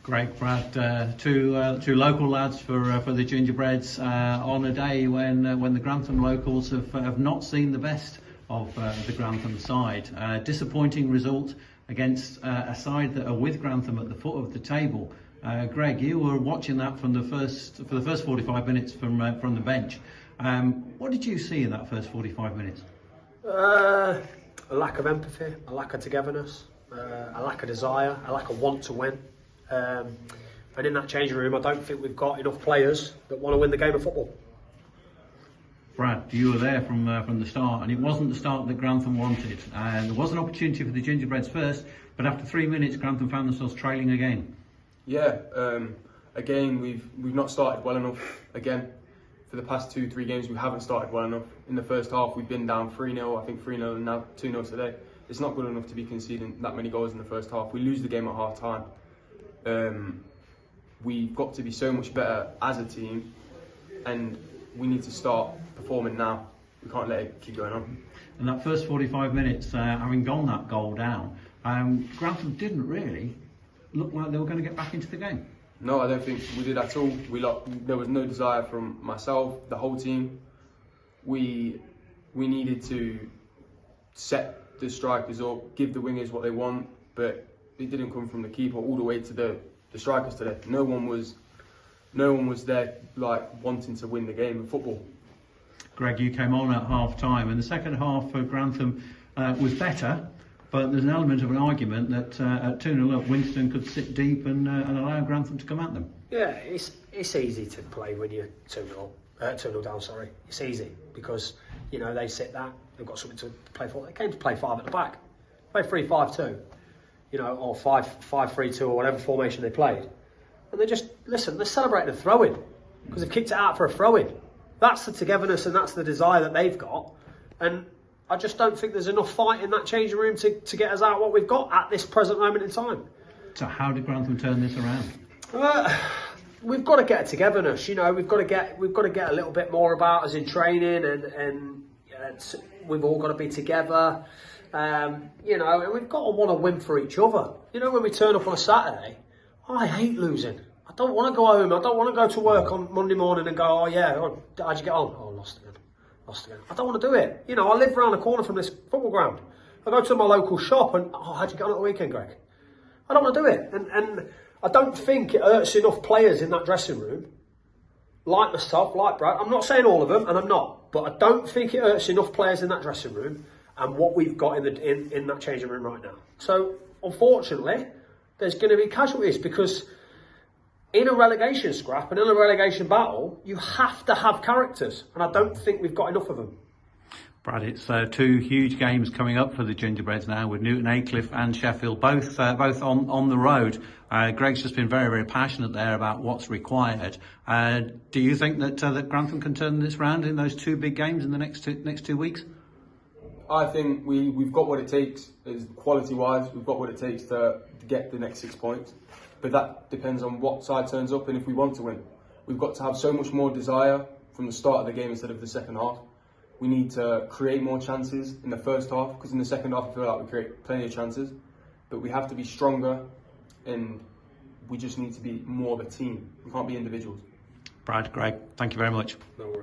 Gregg, Brad, two local lads for the Gingerbreads on a day when the Grantham locals have not seen the best of the Grantham side. Disappointing result against a side that are with Grantham at the foot of the table. Gregg, you were watching that for the first 45 minutes from the bench. What did you see in that first 45 minutes? A lack of empathy, a lack of togetherness, a lack of desire, a lack of want to win. And in that changing room, I don't think we've got enough players that want to win the game of football. Brad, you were there from the start, and it wasn't the start that Grantham wanted. There was an opportunity for the Gingerbreads first, but after 3 minutes, Grantham found themselves trailing again. Yeah, again, we've not started well enough. Again, for the past 2-3 games, we haven't started well enough. In the first half, we've been down 3-0, I think 3-0, and now 2-0 today. It's not good enough to be conceding that many goals in the first half. We lose the game at half time. We've got to be so much better as a team, and we need to start performing now. We can't let it keep going on. And that first 45 minutes, having gone that goal down, Grantham didn't really look like they were going to get back into the game. No, I don't think we did at all. There was no desire from myself, the whole team. We needed to set the strikers up, give the wingers what they want, but it didn't come from the keeper all the way to the strikers today. No one was there like wanting to win the game of football. Gregg, you came on at half time, and the second half for Grantham was better, but there's an element of an argument that at 2-0 up, Winterton could sit deep and allow Grantham to come at them. Yeah, it's easy to play when you're 2-0 down. Sorry, it's easy because they sit that, they've got something to play for. They came to play 5 at the back, play 3-5-2. Or 5-3-2 or whatever formation they played. And they're celebrating a throw-in because they've kicked it out for a throw-in. That's the togetherness and that's the desire that they've got. And I just don't think there's enough fight in that changing room to get us out what we've got at this present moment in time. So how did Grantham turn this around? We've got to get a togetherness. We've got to get a little bit more about us in training, and we've all got to be together. And we've got to want to win for each other. When we turn up on a Saturday, I hate losing. I don't want to go home. I don't want to go to work on Monday morning and go, how'd you get on? Oh, lost again. I don't want to do it. I live around the corner from this football ground. I go to my local shop and, how'd you get on at the weekend, Gregg? I don't want to do it. And I don't think it hurts enough players in that dressing room, like myself, like Brad. I'm not saying all of them, and I'm not, but I don't think it hurts enough players in that dressing room and what we've got in that changing room right now. So, unfortunately, there's going to be casualties because in a relegation scrap and in a relegation battle, you have to have characters, and I don't think we've got enough of them. Brad, it's 2 huge games coming up for the Gingerbreads now, with Newton Aycliffe and Sheffield both on the road. Gregg's just been very, very passionate there about what's required. Do you think that Grantham can turn this round in those 2 big games in the next 2 weeks? I think we've got what it takes, quality-wise. We've got what it takes to get the next 6 points. But that depends on what side turns up and if we want to win. We've got to have so much more desire from the start of the game instead of the second half. We need to create more chances in the first half, because in the second half I feel like we create plenty of chances. But we have to be stronger, and we just need to be more of a team. We can't be individuals. Brad, Gregg, thank you very much. No worries.